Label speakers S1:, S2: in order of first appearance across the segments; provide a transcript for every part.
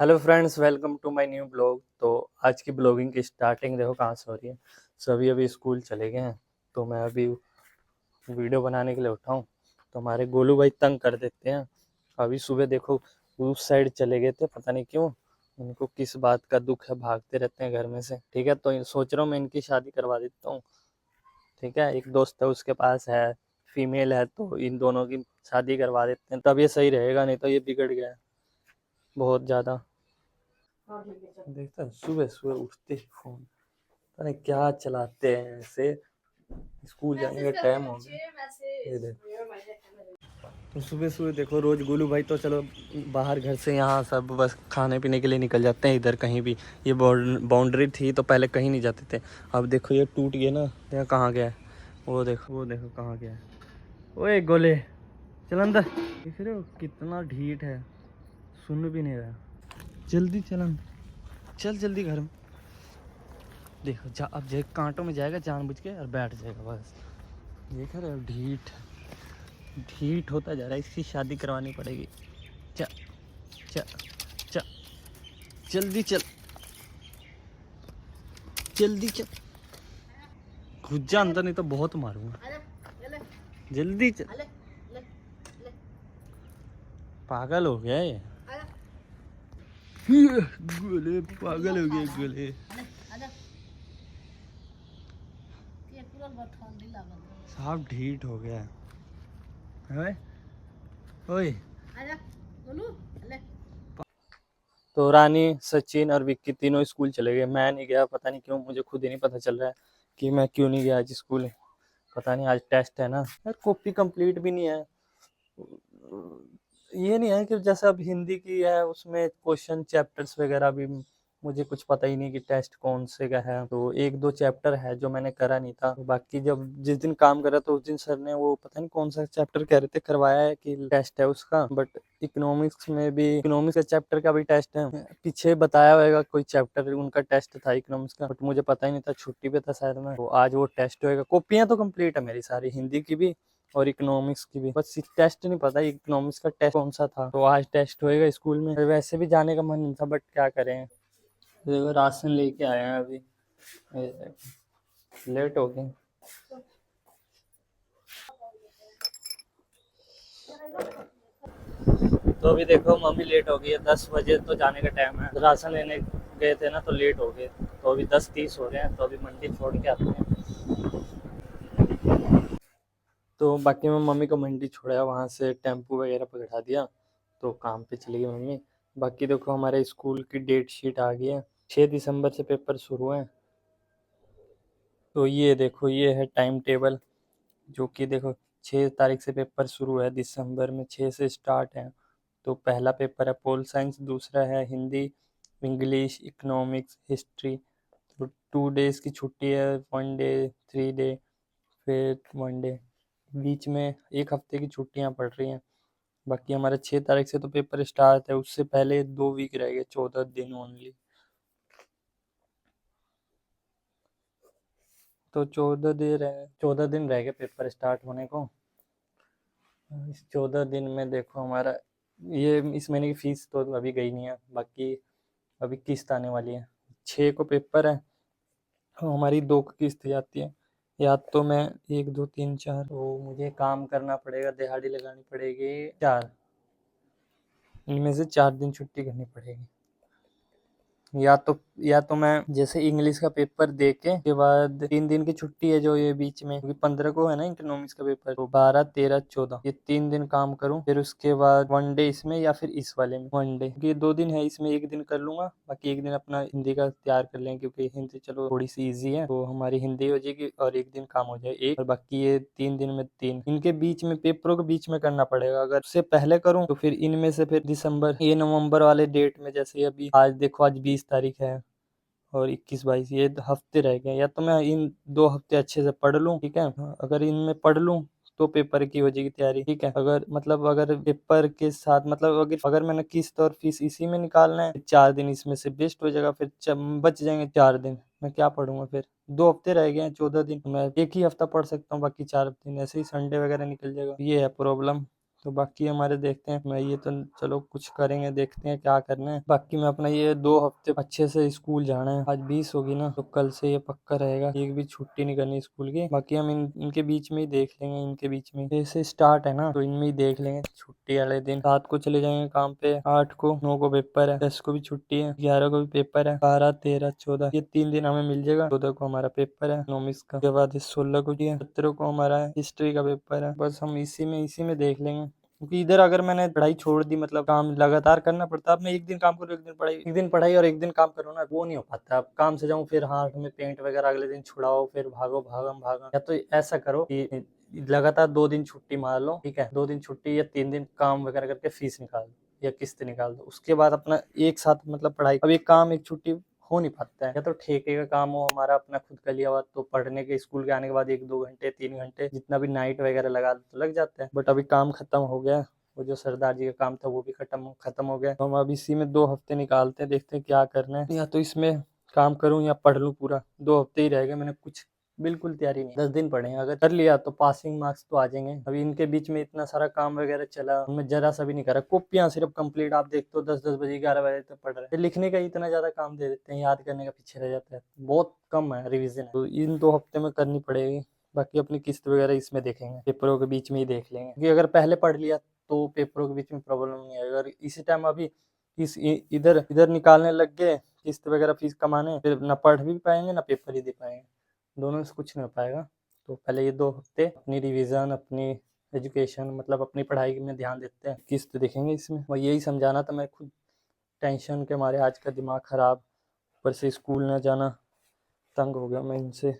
S1: Hello friends, welcome to my new blog. तो आज की ब्लॉगिंग की स्टार्टिंग देखो कहाँ से हो रही है। सभी अभी स्कूल चले गए हैं, तो मैं अभी वीडियो बनाने के लिए उठा हूँ। तो हमारे गोलू भाई तंग कर देते हैं। अभी सुबह देखो उस साइड चले गए थे, पता नहीं क्यों। उनको किस बात का दुख है, भागते रहते हैं घर में से। ठीक है, तो सोच रहा हूँ मैं इनकी शादी करवा देता हूँ। ठीक है, एक दोस्त है उसके पास है, फीमेल है, तो इन दोनों की शादी करवा देते हैं, तब ये सही रहेगा। नहीं तो ये बिगड़ गया है बहुत ज़्यादा। देखता है सुबह सुबह उठते ही फोन, पता नहीं क्या चलाते हैं ऐसे। स्कूल जाने का टाइम हो गया ये देखो। तो सुबह सुबह देखो रोज गोलू भाई तो चलो बाहर घर से यहाँ सब बस खाने पीने के लिए निकल जाते हैं इधर कहीं भी। ये बाउंड्री थी तो पहले कहीं नहीं जाते थे। अब देखो ये टूट गया ना, देखो कहाँ गया है। वो देखो कहाँ गया है। ओए गोले, चल अंदर। देख रहे हो कितना ढीठ है, सुन भी नहीं रहा। जल्दी चल, चल जल्दी घर में। देखो जा, अब जे कांटों में जाएगा जानबूझ के और बैठ जाएगा बस। देख रहे हो ढीठ ढीठ होता जा रहा है। इसकी शादी करवानी पड़ेगी। चल चल चल, जल्दी चल, जल्दी चल। घुस जा अंदर नहीं तो बहुत मारूंगा। जल्दी चल। पागल हो गया ये। गोले पागल हो गया गोले। साहब ढीठ हो गया है। ओए तो रानी, सचिन और विक्की तीनों स्कूल चले गए। मैं नहीं गया, पता नहीं क्यों। मुझे खुद ही नहीं पता चल रहा है कि मैं क्यों नहीं गया आज स्कूल। पता नहीं, आज टेस्ट है ना यार। कॉपी कंप्लीट भी नहीं है। ये नहीं है कि जैसे अब हिंदी की है उसमें क्वेश्चन चैप्टर्स वगैरह भी मुझे कुछ पता ही नहीं कि टेस्ट कौन से का है। तो एक दो चैप्टर है जो मैंने करा नहीं था। तो बाकी जब जिस दिन काम करा तो उस दिन सर ने वो पता नहीं कौन सा चैप्टर कह रहे थे करवाया है कि टेस्ट है उसका। बट इकोनॉमिक्स में भी, इकोनॉमिक्स के चैप्टर का भी टेस्ट है। पीछे बताया होगा कोई चैप्टर उनका टेस्ट था इकोनॉमिक्स का, बट मुझे पता ही नहीं था, छुट्टी पे था शायद मैं। तो आज वो टेस्ट होएगा। कॉपियां तो कंप्लीट है मेरी सारी, हिंदी की भी और इकोनॉमिक्स की भी। बस टेस्ट नहीं पता इकोनॉमिक्स का टेस्ट कौन सा था। तो आज टेस्ट होएगा स्कूल में। वैसे भी जाने का मन नहीं था, बट क्या करें। देखो राशन लेके आए हैं अभी, लेट हो गए। तो अभी देखो मम्मी लेट हो गई है, 10 बजे तो जाने का टाइम है। राशन लेने गए थे ना तो लेट हो गए। तो अभी 10:30 हो रहे हैं, तो अभी मंडी छोड़ के आते हैं। तो बाकी मैं मम्मी को मंडी छोड़ा, वहाँ से टेम्पू वगैरह पकड़ा दिया, तो काम पे चली गई मम्मी। बाकी देखो हमारे स्कूल की डेट शीट आ गई है। 6 दिसंबर से पेपर शुरू हैं। तो ये देखो ये है टाइम टेबल, जो कि देखो 6 तारीख से पेपर शुरू है दिसंबर में, 6 से स्टार्ट है। तो पहला पेपर है पोल साइंस, दूसरा है हिंदी, इंग्लिश, इकोनॉमिक्स, हिस्ट्री। तो 2 डेज़ की छुट्टी है, 1 डे, 3 डे, फिर 1 डे। बीच में एक हफ्ते की छुट्टियां पड़ रही हैं। बाकी हमारा 6 तारीख से तो पेपर स्टार्ट है, उससे पहले 2 वीक रह गए, 14 दिन ओनली। तो 14 दिन रह गए पेपर स्टार्ट होने को। इस 14 दिन में देखो हमारा ये इस महीने की फीस तो अभी गई नहीं है। बाकी अभी किस्त आने वाली है। 6 को पेपर है, हमारी 2 किस्त जाती है। या तो मैं 1 2 3 4, तो मुझे काम करना पड़ेगा, दिहाड़ी लगानी पड़ेगी 4। इनमें से 4 दिन छुट्टी करनी पड़ेगी। या तो मैं जैसे इंग्लिश का पेपर दे के बाद 3 दिन की छुट्टी है जो ये बीच में, क्योंकि 15 को है ना इकोनॉमिक्स का पेपर, तो 12 13 14 ये 3 दिन काम करूं, फिर उसके बाद 1 डे इसमें या फिर इस वाले में 1 डे, क्योंकि ये 2 दिन है, इसमें 1 दिन कर लूंगा। बाकी 1 दिन अपना हिंदी का तैयार कर लेंगे, क्योंकि हिंदी चलो थोड़ी सी ईजी है, तो हमारी हिंदी हो जाएगी और 1 दिन काम हो जाए एक। और बाकी ये 3 दिन में 3, इनके बीच में पेपरों के बीच में करना पड़ेगा। अगर उससे पहले करूं तो फिर इनमें से फिर दिसंबर ये नवंबर वाले डेट में, जैसे अभी आज देखो आज 20 तारीख है और 21 22 ये हफ्ते रह गए। या तो मैं इन 2 हफ्ते अच्छे से पढ़ लूँ, ठीक है। अगर इनमें पढ़ लूँ तो पेपर की हो जाएगी तैयारी, ठीक है। अगर पेपर के साथ अगर मैंने किस्त और फीस इसी में निकालना है, 4 दिन इसमें से बेस्ट हो जाएगा, फिर बच जाएंगे 4 दिन। मैं क्या पढ़ूंगा फिर, 2 हफ्ते रह गए हैं, 14 दिन। मैं एक ही हफ्ता पढ़ सकता हूँ, बाकी 4 दिन ऐसे ही संडे वगैरह निकल जाएगा। ये है प्रॉब्लम। तो बाकी हमारे देखते हैं, मैं ये तो चलो कुछ करेंगे, देखते हैं क्या करना है। बाकी मैं अपना ये 2 हफ्ते अच्छे से स्कूल जाना है। आज 20 होगी ना, तो कल से ये पक्का रहेगा, एक भी छुट्टी नहीं करनी स्कूल की। बाकी हम इनके बीच में ही देख लेंगे, इनके बीच में जैसे स्टार्ट है ना, तो इनमें ही देख लेंगे। छुट्टी वाले दिन 7 को चले जाएंगे काम पे, 8 को, 9 को पेपर है, 10 को भी छुट्टी है, 11 को भी पेपर है, 12, 13, 14 ये 3 दिन हमें मिल जाएगा। 14 को हमारा पेपर है इकोनॉमिक्स का, उसके बाद 16 को जी 17 को हमारा हिस्ट्री का पेपर है। बस हम इसी में देख लेंगे, क्योंकि इधर अगर मैंने पढ़ाई छोड़ दी, मतलब काम लगातार करना पड़ता। अब मैं एक दिन काम करूँ, एक दिन पढ़ाई और एक दिन काम करूँ ना, वो नहीं हो पाता। अब काम से जाऊँ, फिर हाथ में पेंट वगैरह अगले दिन छुड़ाओ, फिर भागो भागम भागम। या तो ऐसा करो कि लगातार 2 दिन छुट्टी मार लो, ठीक है, 2 दिन छुट्टी या 3 दिन काम वगैरह करके फीस निकाल दो या किस्त निकाल दो। उसके बाद अपना एक साथ मतलब पढ़ाई, अब एक काम एक छुट्टी हो नहीं पाता है। या तो ठेके का काम हो हमारा अपना खुद का लिया हुआ, तो पढ़ने के स्कूल के आने के बाद 1-2 घंटे 3 घंटे जितना भी नाइट वगैरह लगा दो तो लग जाता है। बट अभी काम खत्म हो गया, वो जो सरदार जी का काम था वो भी खत्म हो गया। तो हम अब इसी में 2 हफ्ते निकालते हैं, देखते हैं क्या करना है। या तो इसमें काम करूं या पढ़ लूं पूरा। 2 हफ्ते ही रह गए, मैंने कुछ बिल्कुल तैयारी नहीं, 10 दिन पढ़े हैं। अगर कर लिया तो पासिंग मार्क्स तो आ जाएंगे। अभी इनके बीच में इतना सारा काम वगैरह चला, उनमें जरा सा भी नहीं करा। कॉपियां सिर्फ कंप्लीट, आप देखते हो 10-10 बजे 11 बजे तक पढ़ रहे हैं। लिखने का इतना ज्यादा काम दे देते हैं, याद करने का पीछे रह जाता है, बहुत कम है रिविजन। तो इन 2 हफ्ते में करनी पड़ेगी। बाकी अपनी किस्त वगैरह इसमें देखेंगे, पेपरों के बीच में ही देख लेंगे, क्योंकि अगर पहले पढ़ लिया तो पेपरों के बीच में प्रॉब्लम नहीं है। अगर इसी टाइम अभी इधर इधर निकालने लग गए किस्त वगैरह फीस कमाने, फिर ना पढ़ भी पाएंगे ना पेपर ही दे पाएंगे, दोनों से कुछ नहीं हो पाएगा। तो पहले ये 2 हफ्ते अपनी रिवीजन, अपनी एजुकेशन, मतलब अपनी पढ़ाई में ध्यान देते हैं, किस्त देखेंगे इसमें। और यही समझाना था, मैं खुद टेंशन के मारे आज का दिमाग खराब, ऊपर से स्कूल ना जाना, तंग हो गया मैं इनसे,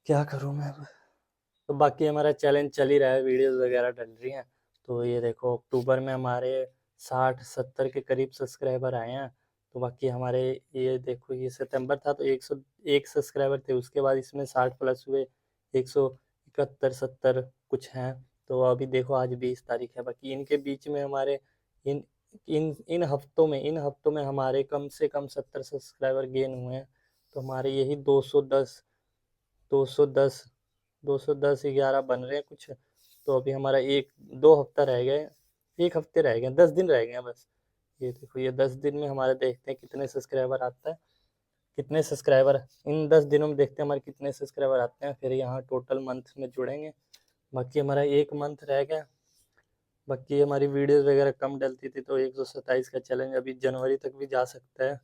S1: क्या करूँ मैं अब। तो बाकी हमारा चैलेंज चल ही रहा है, वीडियोस वगैरह डल रही हैं। तो ये देखो अक्टूबर में हमारे 60-70 के करीब सब्सक्राइबर आए हैं। तो बाकी हमारे ये देखो, ये सितंबर था तो 101 सब्सक्राइबर थे, उसके बाद इसमें 60 प्लस हुए, 171-70 कुछ हैं। तो अभी देखो आज 20 तारीख है। बाकी इनके बीच में हमारे इन इन हफ्तों में हमारे कम से कम 70 सब्सक्राइबर गेन हुए हैं। तो हमारे यही 210 210 210 11 बन रहे हैं कुछ। तो अभी हमारा 1-2 हफ्ता रह गए, 1 हफ्ते रह गए, 10 दिन रह गए हैं बस। ये देखो, ये 10 दिन में हमारे देखते हैं कितने सब्सक्राइबर आता है, कितने सब्सक्राइबर इन 10 दिनों में देखते हैं हमारे कितने सब्सक्राइबर आते हैं, फिर यहाँ टोटल मंथ में जुड़ेंगे। बाकी हमारा 1 मंथ रह गया। बाकी हमारी वीडियोस वगैरह कम डलती थी, तो 127 का चैलेंज अभी जनवरी तक भी जा सकता है।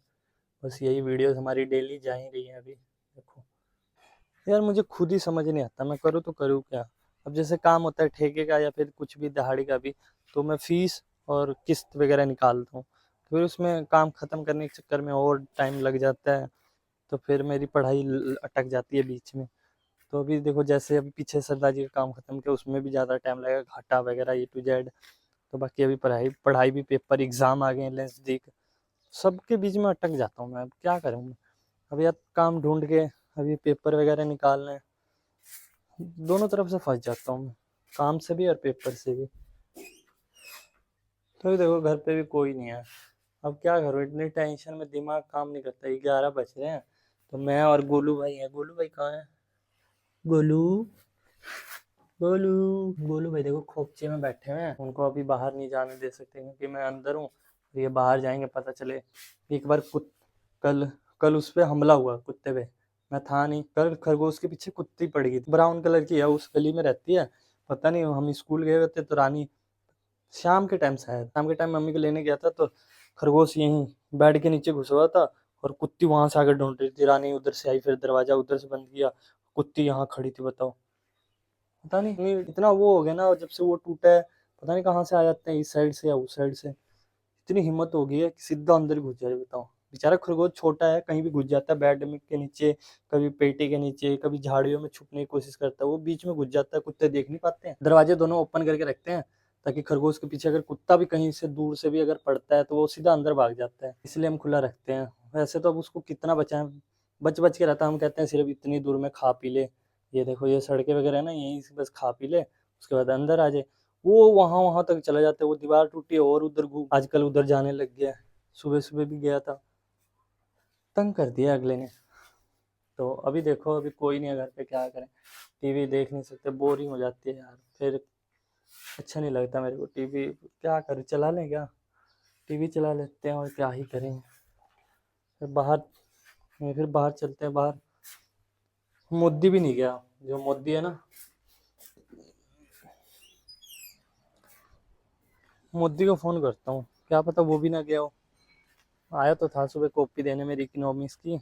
S1: बस यही वीडियोस हमारी डेली जा ही रही हैं अभी। देखो यार, मुझे खुद ही समझ नहीं आता मैं करूँ तो करूँ क्या। अब जैसे काम होता है ठेके का या फिर कुछ भी दिहाड़ी का भी, तो मैं फीस और किस्त वगैरह निकालता हूँ, फिर उसमें काम ख़त्म करने के चक्कर में और टाइम लग जाता है, तो फिर मेरी पढ़ाई अटक जाती है बीच में। तो अभी देखो, जैसे अभी पीछे सरदार जी का काम ख़त्म किया, उसमें भी ज़्यादा टाइम लगेगा, घाटा वगैरह A to Z। तो बाकी अभी पढ़ाई पढ़ाई भी, पेपर एग्ज़ाम आ गए हैं नज़दीक, सबके बीच में अटक जाता हूँ मैं। अब क्या करूँ मैं, अभी यार काम ढूंढ के अभी पेपर वगैरह निकालने हैं, दोनों तरफ से फंस जाता हूँ मैं, काम से भी और पेपर से भी। तो ये देखो, घर पे भी कोई नहीं है, अब क्या करूँ, इतनी टेंशन में दिमाग काम नहीं करता। 11 बज रहे हैं, तो मैं और गोलू भाई हैं। गोलू भाई कहाँ है? गोलू, गोलू, गोलू भाई देखो खोपचे में बैठे हुए हैं, उनको अभी बाहर नहीं जाने दे सकते क्योंकि मैं अंदर हूँ। ये बाहर जाएंगे, पता चले एक बार कल कल उस पे हमला हुआ कुत्ते पे, मैं था नहीं। कल खरगोश के पीछे कुत्ती पड़ गई, ब्राउन कलर की है, उस गली में रहती है। पता नहीं, हम स्कूल गए हुए थे तो रानी, शाम के टाइम शायद, शाम के टाइम मम्मी को लेने गया था, तो खरगोश यहीं बेड के नीचे घुसा हुआ था और कुत्ती वहां से आकर ढूंढ रही थी। रानी उधर से आई, फिर दरवाजा उधर से बंद किया, कुत्ती यहाँ खड़ी थी, बताओ। पता नहीं इतना वो हो गया ना, जब से वो टूटा है, पता नहीं कहाँ से आ जाते हैं, इस साइड से या उस साइड से। इतनी हिम्मत हो गई है कि सीधा अंदर घुस जाए, बताओ। बेचारा खरगोश छोटा है, कहीं भी घुस जाता है, बेड में के नीचे, कभी पेटी के नीचे, कभी झाड़ियों में छुपने की कोशिश करता है, वो बीच में घुस जाता है, कुत्ते देख नहीं पाते हैं। दरवाजे दोनों ओपन करके रखते हैं, ताकि खरगोश के पीछे अगर कुत्ता भी कहीं से दूर से भी अगर पड़ता है तो वो सीधा अंदर भाग जाता है, इसलिए हम खुला रखते हैं। वैसे तो अब उसको कितना बचाएं, बच बच के रहता है। हम कहते हैं सिर्फ इतनी दूर में खा पी ले, ये देखो ये सड़कें वगैरह है ना, यहीं से बस खा पी ले, उसके बाद अंदर आ जाए। वो वहां वहां तक चला जाता है, वो दीवार टूटी है और उधर घूम, आजकल उधर जाने लग गया है। सुबह सुबह भी गया था, तंग कर दिया अगले ने। तो अभी देखो, अभी कोई नहीं है घर पे, क्या करें, टीवी देख नहीं सकते, बोरिंग हो जाती है यार। फिर अच्छा नहीं लगता मेरे को टीवी। क्या करें, चला लें क्या, टीवी चला लेते हैं और क्या ही करें। फिर बाहर, फिर बाहर चलते हैं। बाहर मोदी भी नहीं गया, जो मोदी है ना, मोदी को फ़ोन करता हूँ, क्या पता वो भी ना गया हो। आया तो था सुबह कॉपी देने मेरी इकोनॉमिक्स की,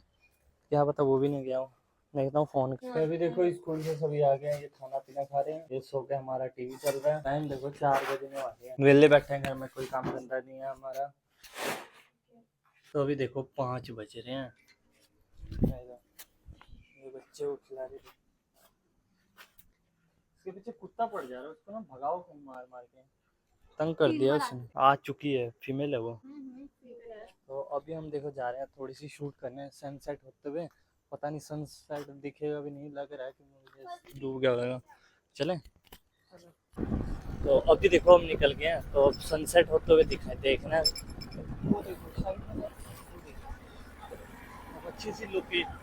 S1: क्या पता वो भी नहीं गया हो। देखता हूँ फ़ोन कर। अभी देखो स्कूल से सभी आ गए हैं, ये खाना पीना खा रहे हैं, ये सो के हमारा टीवी चल रहा है। टाइम देखो 4 बजे में आ गए हैं, वेले बैठे हैं घर में, कोई काम धंधा नहीं है हमारा। तो अभी देखो 5 बज रहे हैं, ये बच्चे को खिला रहे थे, इसके पीछे कुत्ता पड़ जा रहा है, उसको ना भगाओ कहीं मार मार के, तंग कर दिया उसने। आ चुकी है, फीमेल है वो। तो अभी हम देखो जा रहे हैं थोड़ी सी शूट करने सनसेट होते हुए। पता नहीं सनसेट दिखेगा भी नहीं, लग रहा है कि मुझे डूब गया होगा। चलें। तो अभी देखो हम निकल गए हैं, तो अब सनसेट होते हुए दिखाई देखना। वो देखो साइड में, वो देखो, अब अच्छी सी लोकेशन,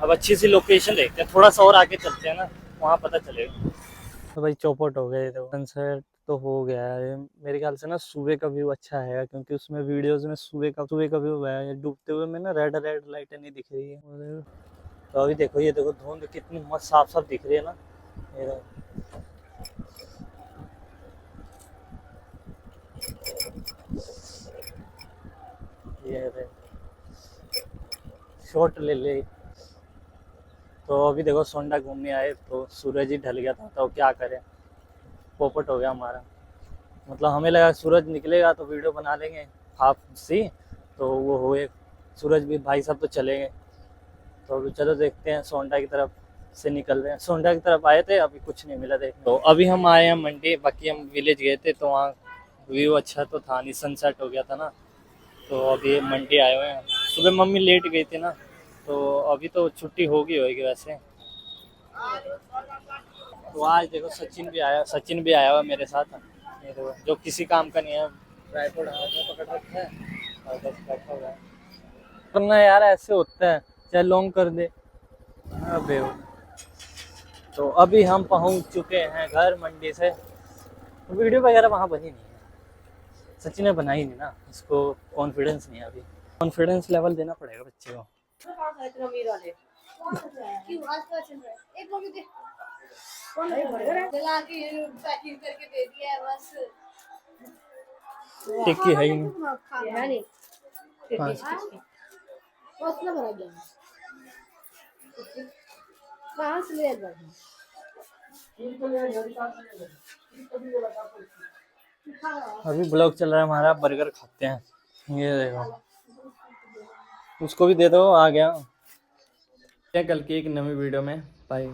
S1: अब अच्छी सी लोकेशन देखते हैं, थोड़ा सा और आगे चलते हैं ना, वहाँ पता चलेगा। तो भाई चौपट हो गए, तो सनसेट तो हो गया है मेरे ख्याल से ना। सुबह का व्यू अच्छा है क्योंकि उसमें वीडियोस में सुबह का व्यू है, डूबते हुए में ना रेड रेड लाइटें नहीं दिख रही है। तो अभी देखो, ये देखो धुंध कितनी मस्त साफ साफ दिख रही है ना, ये ये शॉट ले ले। तो अभी देखो सोंडा घूमने आए तो सूरज ही ढल गया था, तो क्या करें, पोपट हो गया हमारा। मतलब हमें लगा सूरज निकलेगा तो वीडियो बना लेंगे हाफ सी, तो वो हुए सूरज भी भाई साहब तो चले गए। तो अभी चलो देखते हैं, सोंडा की तरफ से निकल रहे हैं। सोंडा की तरफ आए थे, अभी कुछ नहीं मिला देखने। तो अभी हम आए हैं मंडी, बाकी हम विलेज गए थे तो वहाँ व्यू अच्छा तो था नहीं, सनसेट हो गया था ना। तो अभी मंडी आए हुए हैं, सुबह मम्मी लेट गई थी ना, तो अभी तो छुट्टी होगी होगी वैसे। तो आज देखो सचिन भी आया हुआ मेरे साथ। ये देखो, जो किसी काम का नहीं है, ट्राइपॉड हाथ में पकड़ रखा है और बस बैठा हुआ है। करना यार ऐसे होता है, चाहे लॉन्ग कर दे। अबे तो अभी हम पहुंच चुके हैं घर मंडी से। वीडियो वगैरह वहाँ बनी नहीं है, सचिन ने बनाई नहीं ना, इसको कॉन्फिडेंस नहीं है अभी। कॉन्फिडेंस लेवल देना पड़ेगा बच्चे को। टिक्की है ही नहीं। अभी ब्लॉग चल रहा है हमारा, बर्गर खाते हैं। ये देखो, उसको भी दे दो, आ गया। कल की एक नई वीडियो में, बाय।